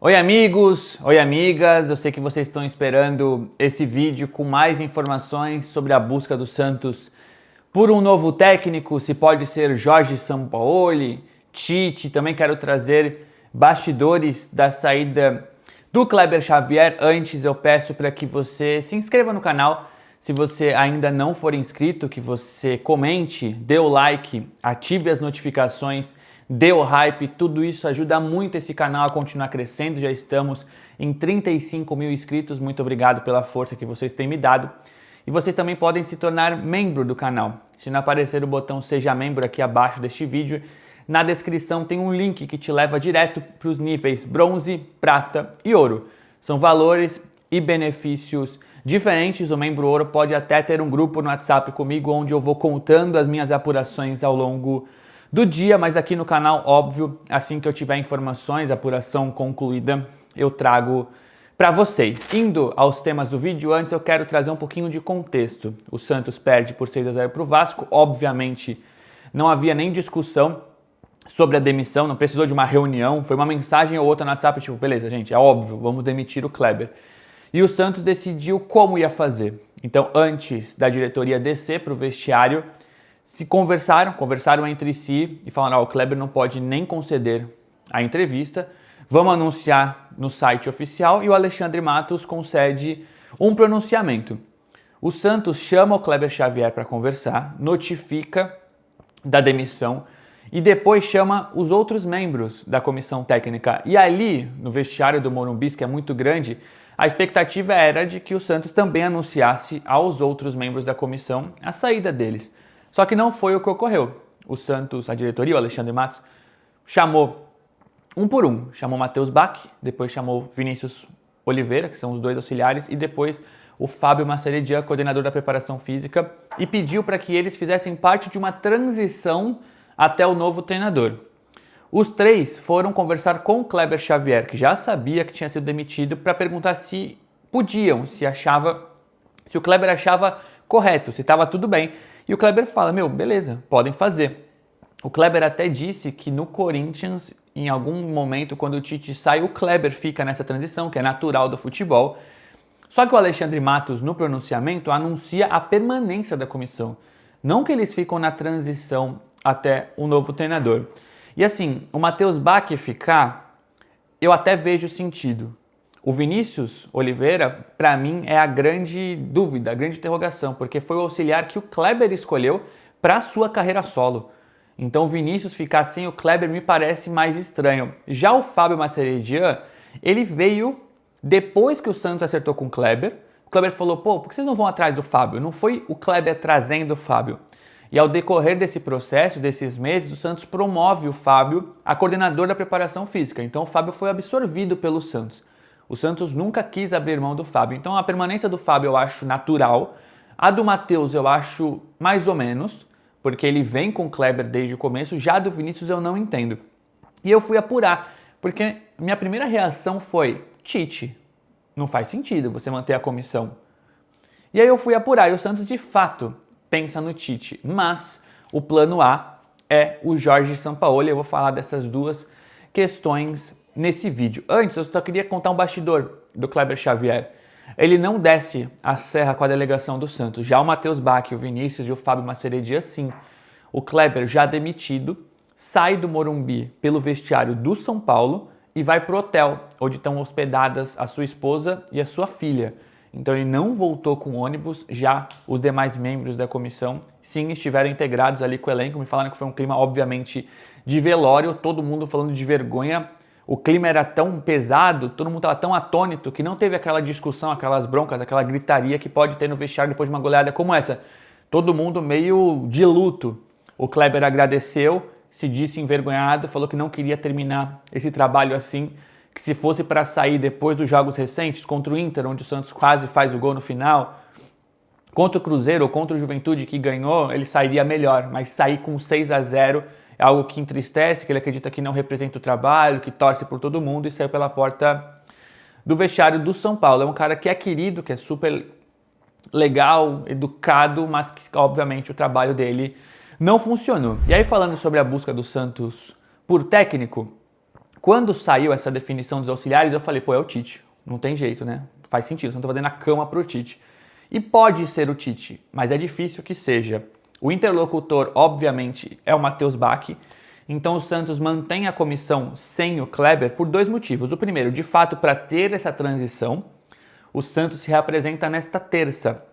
Oi amigos, oi amigas, eu sei que vocês estão esperando esse vídeo com mais informações sobre a busca do Santos por um novo técnico, se pode ser Jorge Sampaoli, Tite. Também quero trazer bastidores da saída do Kleber Xavier. Antes eu peço para que você se inscreva no canal, se você ainda não for inscrito, que você comente, dê o like, ative as notificações, dê o hype, tudo isso ajuda muito esse canal a continuar crescendo. Já estamos em 35 mil inscritos, muito obrigado pela força que vocês têm me dado. E vocês também podem se tornar membro do canal. Se não aparecer o botão Seja Membro aqui abaixo deste vídeo, na descrição tem um link que te leva direto para os níveis bronze, prata e ouro. São valores e benefícios diferentes. O membro ouro pode até ter um grupo no WhatsApp comigo, onde eu vou contando as minhas apurações ao longo do dia, mas aqui no canal, óbvio, assim que eu tiver informações, apuração concluída, eu trago para vocês. Indo aos temas do vídeo, antes eu quero trazer um pouquinho de contexto. O Santos perde por 6-0 para o Vasco, obviamente não havia nem discussão sobre a demissão, não precisou de uma reunião, foi uma mensagem ou outra no WhatsApp, tipo, beleza gente, é óbvio, vamos demitir o Kleber. E o Santos decidiu como ia fazer. Então, antes da diretoria descer para o vestiário, se conversaram entre si e falaram, o Kleber não pode nem conceder a entrevista, vamos anunciar no site oficial, e o Alexandre Matos concede um pronunciamento. O Santos chama o Kleber Xavier para conversar, notifica da demissão e depois chama os outros membros da comissão técnica. E ali, no vestiário do Morumbi, que é muito grande, a expectativa era de que o Santos também anunciasse aos outros membros da comissão a saída deles. Só que não foi o que ocorreu. O Santos, a diretoria, o Alexandre Matos, chamou um por um. Chamou Matheus Bach, depois chamou Vinícius Oliveira, que são os dois auxiliares, e depois o Fábio Massaredia, coordenador da preparação física, e pediu para que eles fizessem parte de uma transição até o novo treinador. Os três foram conversar com o Kleber Xavier, que já sabia que tinha sido demitido, para perguntar se podiam, se o Kleber achava correto, se estava tudo bem. E o Kleber fala, beleza, podem fazer. O Kleber até disse que no Corinthians, em algum momento, quando o Tite sai, o Kleber fica nessa transição, que é natural do futebol. Só que o Alexandre Matos, no pronunciamento, anuncia a permanência da comissão. Não que eles ficam na transição até o novo treinador. E assim, o Matheus Bach ficar, eu até vejo sentido. O Vinícius Oliveira, para mim, é a grande dúvida, a grande interrogação, porque foi o auxiliar que o Kleber escolheu para a sua carreira solo. Então o Vinícius ficar sem o Kleber me parece mais estranho. Já o Fábio Massaredia, ele veio depois que o Santos acertou com o Kleber. O Kleber falou, por que vocês não vão atrás do Fábio? Não foi o Kleber trazendo o Fábio. E ao decorrer desse processo, desses meses, o Santos promove o Fábio a coordenador da preparação física. Então o Fábio foi absorvido pelo Santos. O Santos nunca quis abrir mão do Fábio. Então a permanência do Fábio eu acho natural. A do Matheus eu acho mais ou menos, porque ele vem com o Kleber desde o começo. Já a do Vinícius eu não entendo. E eu fui apurar, porque minha primeira reação foi, Tite, não faz sentido você manter a comissão. E aí eu fui apurar, e o Santos de fato pensa no Tite. Mas o plano A é o Jorge Sampaoli. Eu vou falar dessas duas questões nesse vídeo. Antes, eu só queria contar um bastidor do Kleber Xavier. Ele não desce a serra com a delegação do Santos. Já o Matheus Bach, o Vinícius e o Fábio Massaredia, sim. O Kleber, já demitido, sai do Morumbi pelo vestiário do São Paulo e vai pro hotel, onde estão hospedadas a sua esposa e a sua filha. Então ele não voltou com ônibus. Já os demais membros da comissão, sim, estiveram integrados ali com o elenco. Me falaram que foi um clima, obviamente, de velório, todo mundo falando de vergonha. O clima era tão pesado, todo mundo estava tão atônito que não teve aquela discussão, aquelas broncas, aquela gritaria que pode ter no vestiário depois de uma goleada como essa. Todo mundo meio de luto. O Kleber agradeceu, se disse envergonhado, falou que não queria terminar esse trabalho assim, que se fosse para sair depois dos jogos recentes, contra o Inter, onde o Santos quase faz o gol no final, contra o Cruzeiro ou contra o Juventude que ganhou, ele sairia melhor, mas sair com 6-0 é algo que entristece, que ele acredita que não representa o trabalho, que torce por todo mundo, e saiu pela porta do vestiário do São Paulo. É um cara que é querido, que é super legal, educado, mas que obviamente o trabalho dele não funcionou. E aí, falando sobre a busca do Santos por técnico, Quando saiu essa definição dos auxiliares, eu falei, pô, é o Tite. Não tem jeito, né? Faz sentido, não tô fazendo a cama pro Tite. E pode ser o Tite, mas é difícil que seja. O interlocutor, obviamente, é o Matheus Bach. Então o Santos mantém a comissão sem o Kleber por 2 motivos. O primeiro, de fato, para ter essa transição, o Santos se reapresenta nesta terça,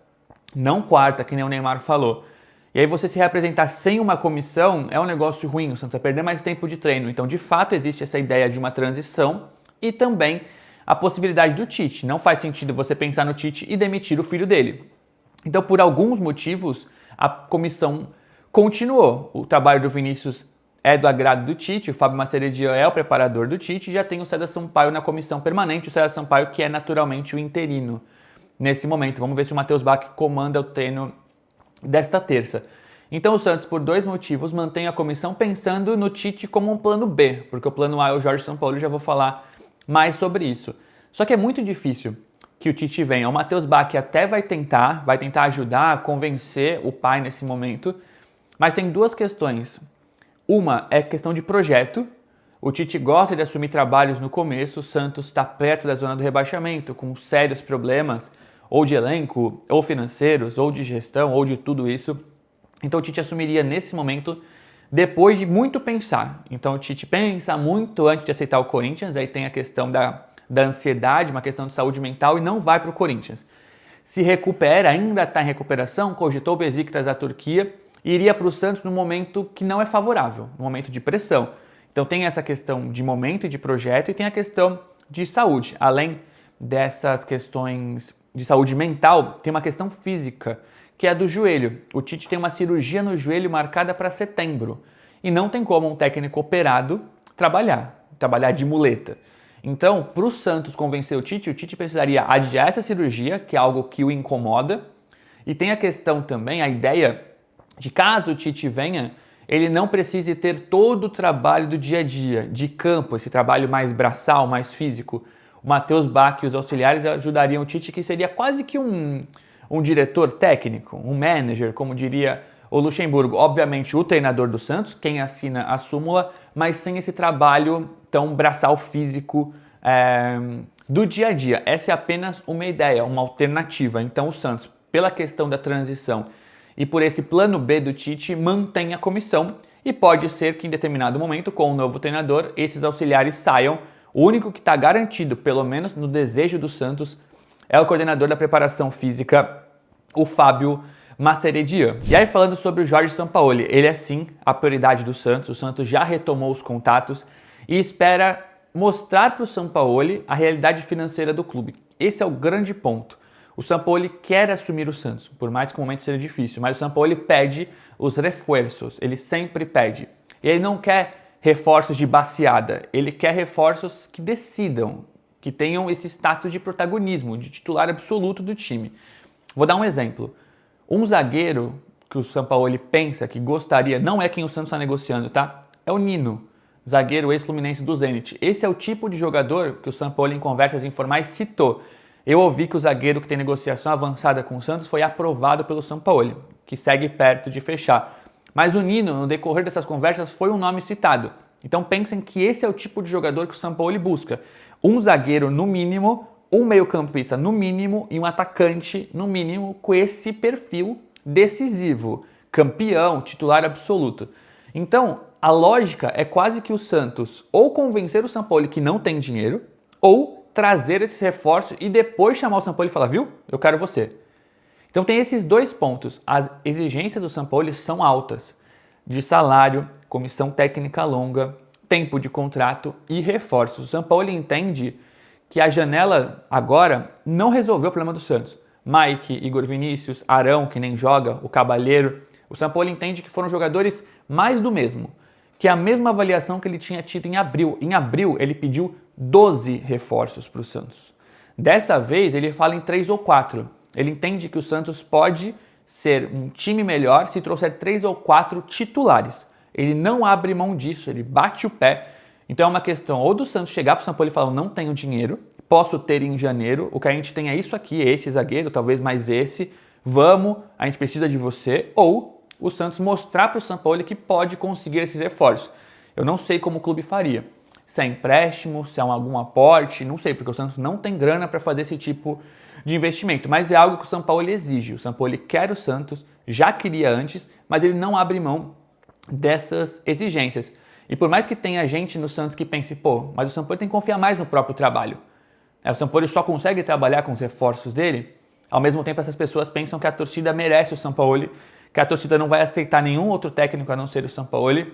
não quarta, que nem o Neymar falou. E aí você se reapresentar sem uma comissão é um negócio ruim, o Santos vai perder mais tempo de treino. Então, de fato, existe essa ideia de uma transição e também a possibilidade do Tite. Não faz sentido você pensar no Tite e demitir o filho dele. Então, por alguns motivos, a comissão continuou. O trabalho do Vinícius é do agrado do Tite, o Fábio Maceridia é o preparador do Tite e já tem o César Sampaio na comissão permanente, o César Sampaio que é naturalmente o interino nesse momento. Vamos ver se o Matheus Bach comanda o treino desta terça. Então o Santos, por 2 motivos, mantém a comissão pensando no Tite como um plano B, porque o plano A é o Jorge Sampaoli, já vou falar mais sobre isso. Só que é muito difícil que o Tite venha. O Matheus Bach até vai tentar ajudar a convencer o pai nesse momento, mas tem 2 questões. Uma é questão de projeto. O Tite gosta de assumir trabalhos no começo, o Santos está perto da zona do rebaixamento, com sérios problemas, ou de elenco, ou financeiros, ou de gestão, ou de tudo isso. Então o Tite assumiria nesse momento, depois de muito pensar. Então o Tite pensa muito antes de aceitar o Corinthians, aí tem a questão da ansiedade, uma questão de saúde mental, e não vai para o Corinthians. Se recupera, ainda está em recuperação, cogitou o Besiktas da Turquia, e iria para o Santos num momento que não é favorável, num momento de pressão. Então tem essa questão de momento e de projeto, e tem a questão de saúde. Além dessas questões de saúde mental, tem uma questão física, que é a do joelho. O Tite tem uma cirurgia no joelho marcada para setembro. E não tem como um técnico operado trabalhar de muleta. Então, para o Santos convencer o Tite precisaria adiar essa cirurgia, que é algo que o incomoda. E tem a questão também, a ideia de caso o Tite venha, ele não precise ter todo o trabalho do dia a dia, de campo, esse trabalho mais braçal, mais físico. O Matheus Bach e os auxiliares ajudariam o Tite, que seria quase que um diretor técnico, um manager, como diria o Luxemburgo. Obviamente o treinador do Santos, quem assina a súmula, mas sem esse trabalho tão braçal físico do dia a dia. Essa é apenas uma ideia, uma alternativa. Então o Santos, pela questão da transição e por esse plano B do Tite, mantém a comissão e pode ser que em determinado momento, com o novo treinador, esses auxiliares saiam. O único que está garantido, pelo menos no desejo do Santos, é o coordenador da preparação física, o Fábio Maceridia. E aí falando sobre o Jorge Sampaoli, ele é sim a prioridade do Santos, o Santos já retomou os contatos e espera mostrar para o Sampaoli a realidade financeira do clube. Esse é o grande ponto. O Sampaoli quer assumir o Santos, por mais que o momento seja difícil, mas o Sampaoli pede os reforços, ele sempre pede. E ele não quer reforços de baseada, ele quer reforços que decidam, que tenham esse status de protagonismo, de titular absoluto do time. Vou dar um exemplo. Um zagueiro que o Sampaoli pensa que gostaria, não é quem o Santos está negociando, tá? É o Nino, zagueiro ex-fluminense do Zenit. Esse é o tipo de jogador que o Sampaoli em conversas informais citou. Eu ouvi que o zagueiro que tem negociação avançada com o Santos foi aprovado pelo Sampaoli, que segue perto de fechar. Mas o Nino, no decorrer dessas conversas, foi um nome citado. Então pensem que esse é o tipo de jogador que o Sampaoli busca. Um zagueiro no mínimo, um meio-campista no mínimo e um atacante no mínimo com esse perfil decisivo, campeão, titular absoluto. Então, a lógica é quase que o Santos ou convencer o Sampaoli que não tem dinheiro ou trazer esses reforços e depois chamar o Sampaoli e falar, viu, eu quero você. Então tem esses 2 pontos. As exigências do Sampaoli são altas, de salário, comissão técnica longa, tempo de contrato e reforços. O Sampaoli entende que a janela agora não resolveu o problema do Santos. Mike, Igor Vinícius, Arão, que nem joga, o Cabalheiro. O Sampaoli entende que foram jogadores mais do mesmo, que é a mesma avaliação que ele tinha tido em abril. Em abril ele pediu 12 reforços para o Santos. Dessa vez ele fala em 3 ou 4. Ele entende que o Santos pode ser um time melhor se trouxer 3 ou 4 titulares. Ele não abre mão disso, ele bate o pé. Então é uma questão ou do Santos chegar para o Sampaoli e falar, não tenho dinheiro, posso ter em janeiro, o que a gente tem é isso aqui, esse zagueiro, talvez mais esse, vamos, a gente precisa de você. Ou o Santos mostrar para o Sampaoli que pode conseguir esses reforços. Eu não sei como o clube faria. se é empréstimo, se é algum aporte, não sei, porque o Santos não tem grana para fazer esse tipo de investimento, mas é algo que o São Paulo exige. O São Paulo quer o Santos, já queria antes, mas ele não abre mão dessas exigências. E por mais que tenha gente no Santos que pense, pô, mas o São Paulo tem que confiar mais no próprio trabalho. O São Paulo só consegue trabalhar com os reforços dele. Ao mesmo tempo, essas pessoas pensam que a torcida merece o São Paulo, que a torcida não vai aceitar nenhum outro técnico a não ser o São Paulo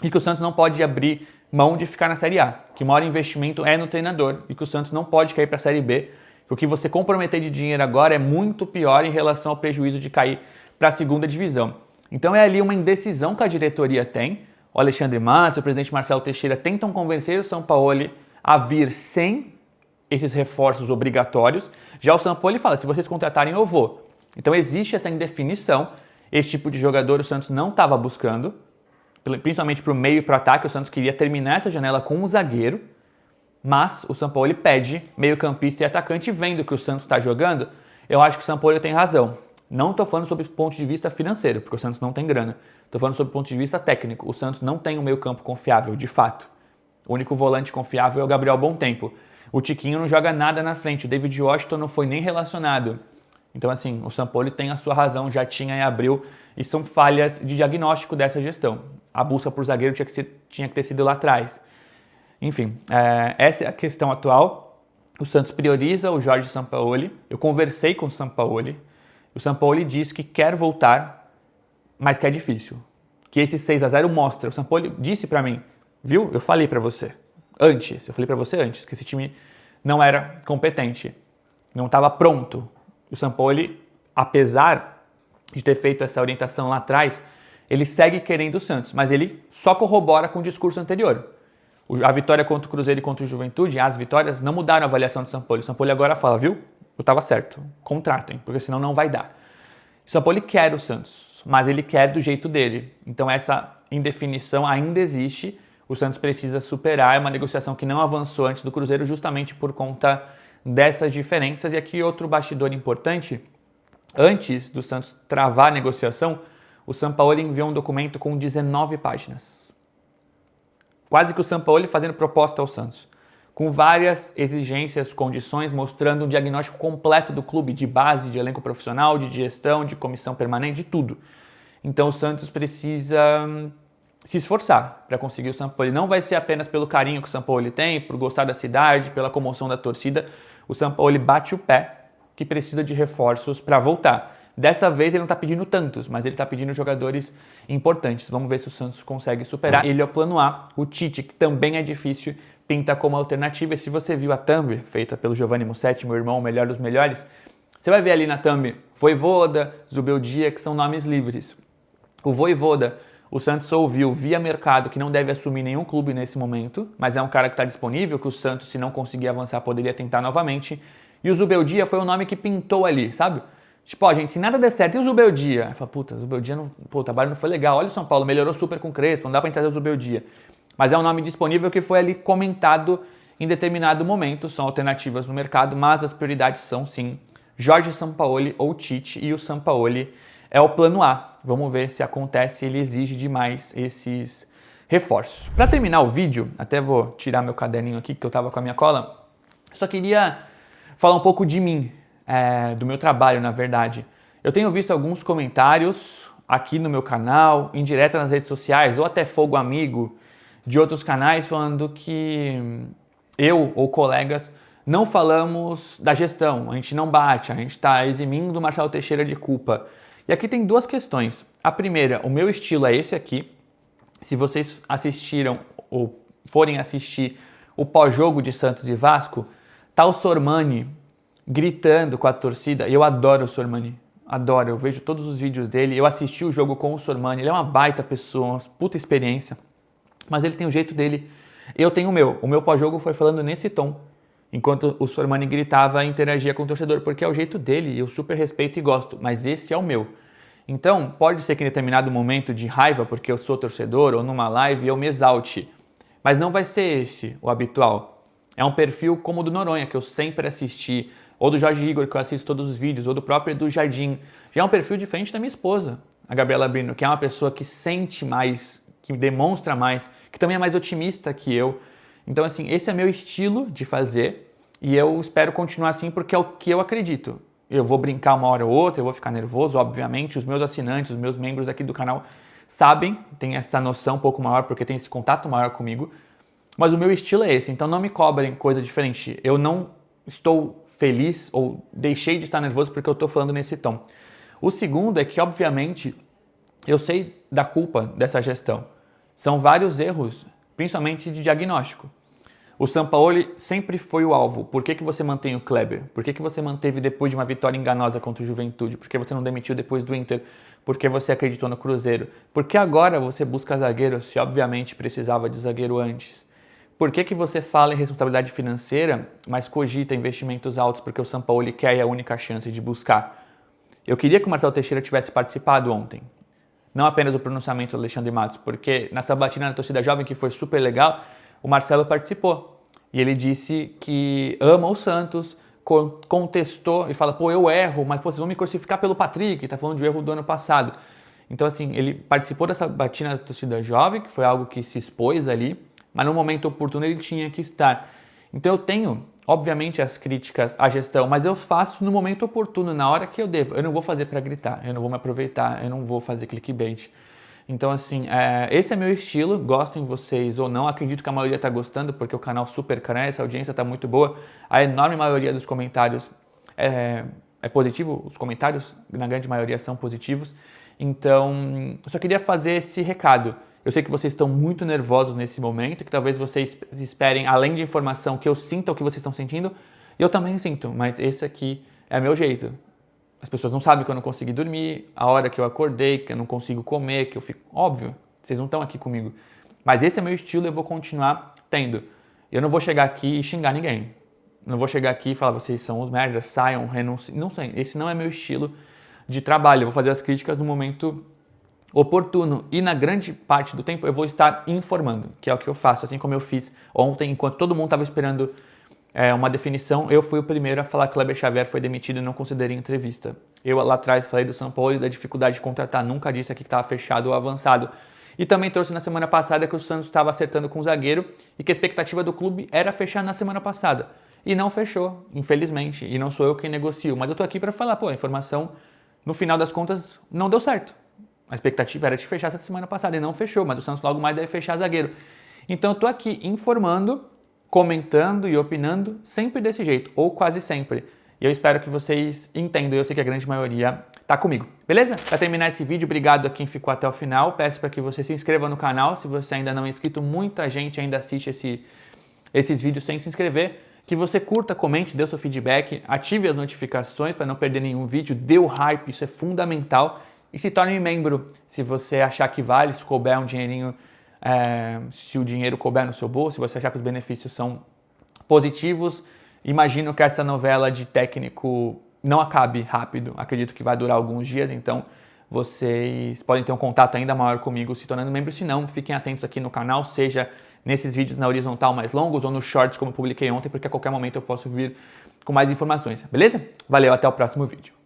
e que o Santos não pode abrir mão de ficar na Série A, que o maior investimento é no treinador e que o Santos não pode cair para a Série B, que o que você comprometer de dinheiro agora é muito pior em relação ao prejuízo de cair para a segunda divisão. Então é ali uma indecisão que a diretoria tem. O Alexandre Matos, o presidente Marcelo Teixeira tentam convencer o São Paulo a vir sem esses reforços obrigatórios. Já o São Paulo fala, se vocês contratarem eu vou. Então existe essa indefinição. Esse tipo de jogador o Santos não estava buscando, principalmente para o meio e para o ataque. O Santos queria terminar essa janela com um zagueiro, mas o São Paulo pede meio-campista e atacante. Vendo que o Santos está jogando, eu acho que o São Paulo tem razão. Não estou falando sobre o ponto de vista financeiro, porque o Santos não tem grana. Estou falando sobre o ponto de vista técnico. O Santos não tem um meio-campo confiável, de fato. O único volante confiável é o Gabriel Bontempo. O Tiquinho não joga nada na frente. O David Washington não foi nem relacionado. Então, assim, o São Paulo tem a sua razão, já tinha em abril, e são falhas de diagnóstico dessa gestão. A busca por zagueiro tinha que ter sido lá atrás. Enfim, essa é a questão atual. O Santos prioriza o Jorge Sampaoli. Eu conversei com o Sampaoli. O Sampaoli diz que quer voltar, mas que é difícil. Que esse 6-0 mostra. O Sampaoli disse pra mim, viu? Eu falei pra você antes, que esse time não era competente, não estava pronto. O Sampaoli, apesar de ter feito essa orientação lá atrás, ele segue querendo o Santos, mas ele só corrobora com o discurso anterior. A vitória contra o Cruzeiro e contra o Juventude, as vitórias não mudaram a avaliação do Sampaoli. O Sampaoli agora fala, viu? Eu estava certo, contratem, porque senão não vai dar. O Sampaoli quer o Santos, mas ele quer do jeito dele. Então essa indefinição ainda existe. O Santos precisa superar, é uma negociação que não avançou antes do Cruzeiro justamente por conta dessas diferenças. E aqui outro bastidor importante, antes do Santos travar a negociação, o Sampaoli enviou um documento com 19 páginas. Quase que o Sampaoli fazendo proposta ao Santos, com várias exigências, condições, mostrando um diagnóstico completo do clube, de base, de elenco profissional, de gestão, de comissão permanente, de tudo. Então o Santos precisa se esforçar para conseguir o Sampaoli. Não vai ser apenas pelo carinho que o Sampaoli tem, por gostar da cidade, pela comoção da torcida. O Sampaoli bate o pé que precisa de reforços para voltar. Dessa vez ele não está pedindo tantos, mas ele está pedindo jogadores importantes. Vamos ver se o Santos consegue superar. Ele é o plano A. O Tite, que também é difícil, pinta como alternativa. E se você viu a thumb feita pelo Giovanni Mussetti, meu irmão, o melhor dos melhores, você vai ver ali na thumb Vojvoda, Zubeldia, que são nomes livres. O Vojvoda, o Santos ouviu via mercado que não deve assumir nenhum clube nesse momento, mas é um cara que está disponível, que o Santos, se não conseguir avançar, poderia tentar novamente. E o Zubeldia foi o nome que pintou ali, sabe? Tipo, ó, gente, se nada der certo, e o Zubeldia? Aí fala, puta, o Zubeldia, o trabalho não foi legal. Olha o São Paulo, melhorou super com o Crespo, não dá pra entrar o Zubeldia. Mas é um nome disponível que foi ali comentado em determinado momento. São alternativas no mercado, mas as prioridades são, sim, Jorge Sampaoli ou Tite, e o Sampaoli é o plano A. Vamos ver se acontece, ele exige demais esses reforços. Para terminar o vídeo, até vou tirar meu caderninho aqui, que eu tava com a minha cola, só queria falar um pouco de mim, do meu trabalho, na verdade. Eu tenho visto alguns comentários aqui no meu canal, em direto nas redes sociais, ou até fogo amigo de outros canais, falando que eu ou colegas não falamos da gestão, a gente não bate, a gente está eximindo o Marcelo Teixeira de culpa. E aqui tem duas questões. A primeira, o meu estilo é esse aqui. Se vocês assistiram ou forem assistir o pós-jogo de Santos e Vasco, tá o Sormani gritando com a torcida. Eu adoro o Sormani, adoro, eu vejo todos os vídeos dele. Eu assisti o jogo com o Sormani, ele é uma baita pessoa, uma puta experiência, mas ele tem o jeito dele, eu tenho o meu. O meu pós-jogo foi falando nesse tom, enquanto o Sormani gritava e interagia com o torcedor, porque é o jeito dele, eu super respeito e gosto, mas esse é o meu. Então, pode ser que em determinado momento de raiva, porque eu sou torcedor, ou numa live, eu me exalte, mas não vai ser esse o habitual. É um perfil como o do Noronha, que eu sempre assisti, ou do Jorge Igor, que eu assisto todos os vídeos, ou do próprio Edu Jardim. Já é um perfil diferente da minha esposa, a Gabriela Brino, que é uma pessoa que sente mais, que demonstra mais, que também é mais otimista que eu. Então, assim, esse é meu estilo de fazer e eu espero continuar assim porque é o que eu acredito. Eu vou brincar uma hora ou outra, eu vou ficar nervoso, obviamente. Os meus assinantes, os meus membros aqui do canal sabem, têm essa noção um pouco maior porque tem esse contato maior comigo. Mas o meu estilo é esse, então não me cobrem coisa diferente. Eu não estou feliz ou deixei de estar nervoso porque eu estou falando nesse tom. O segundo é que, obviamente, eu sei da culpa dessa gestão. São vários erros, principalmente de diagnóstico. O Sampaoli sempre foi o alvo. Por que você mantém o Kleber? Por que você manteve depois de uma vitória enganosa contra o Juventude? Por que você não demitiu depois do Inter? Por que você acreditou no Cruzeiro? Por que agora você busca zagueiro se obviamente precisava de zagueiro antes? Por que você fala em responsabilidade financeira, mas cogita investimentos altos porque o Sampaoli quer e é a única chance de buscar? Eu queria que o Marcelo Teixeira tivesse participado ontem. Não apenas o pronunciamento do Alexandre Matos, porque na sabatina da torcida jovem, que foi super legal, o Marcelo participou. E ele disse que ama o Santos, contestou e fala, pô, eu erro, mas pô, vocês vão me crucificar pelo Patrick, tá falando de erro do ano passado. Então, assim, ele participou dessa sabatina da torcida jovem, que foi algo que se expôs ali, mas no momento oportuno ele tinha que estar. Então eu tenho, obviamente, as críticas à gestão, mas eu faço no momento oportuno, na hora que eu devo. Eu não vou fazer para gritar, eu não vou me aproveitar, eu não vou fazer clickbait. Então, assim, esse é meu estilo, gostem vocês ou não, acredito que a maioria está gostando, porque o canal super cresce, a audiência está muito boa, a enorme maioria dos comentários é positivo, os comentários, na grande maioria, são positivos. Então, eu só queria fazer esse recado. Eu sei que vocês estão muito nervosos nesse momento, que talvez vocês esperem, além de informação, que eu sinta o que vocês estão sentindo. Eu também sinto, mas esse aqui é meu jeito. As pessoas não sabem que eu não consegui dormir, a hora que eu acordei, que eu não consigo comer, que eu fico... Óbvio, vocês não estão aqui comigo. Mas esse é meu estilo e eu vou continuar tendo. Eu não vou chegar aqui e xingar ninguém. Não vou chegar aqui e falar, vocês são os merdas, saiam, renunciem. Não sei, esse não é meu estilo de trabalho. Eu vou fazer as críticas no momento oportuno e na grande parte do tempo eu vou estar informando, que é o que eu faço, assim como eu fiz ontem, enquanto todo mundo estava esperando uma definição, eu fui o primeiro a falar que Kleber Xavier foi demitido e não considerei entrevista. Eu lá atrás falei do São Paulo e da dificuldade de contratar, nunca disse aqui que estava fechado ou avançado. E também trouxe na semana passada que o Santos estava acertando com o zagueiro e que a expectativa do clube era fechar na semana passada. E não fechou, infelizmente, e não sou eu quem negocio, mas eu tô aqui para falar, pô, a informação, no final das contas, não deu certo. A expectativa era de fechar essa semana passada e não fechou, mas o Santos logo mais deve fechar zagueiro. Então eu tô aqui informando, comentando e opinando sempre desse jeito, ou quase sempre. E eu espero que vocês entendam, eu sei que a grande maioria tá comigo. Beleza? Para terminar esse vídeo, obrigado a quem ficou até o final. Peço para que você se inscreva no canal, se você ainda não é inscrito, muita gente ainda assiste esses vídeos sem se inscrever. Que você curta, comente, dê o seu feedback, ative as notificações para não perder nenhum vídeo, dê o hype, isso é fundamental. E se torne membro, se você achar que vale, se couber um dinheirinho, se o dinheiro couber no seu bolso, se você achar que os benefícios são positivos. Imagino que essa novela de técnico não acabe rápido, acredito que vai durar alguns dias, então vocês podem ter um contato ainda maior comigo se tornando membro. Se não, fiquem atentos aqui no canal, seja nesses vídeos na horizontal mais longos ou nos shorts como eu publiquei ontem, porque a qualquer momento eu posso vir com mais informações, beleza? Valeu, até o próximo vídeo.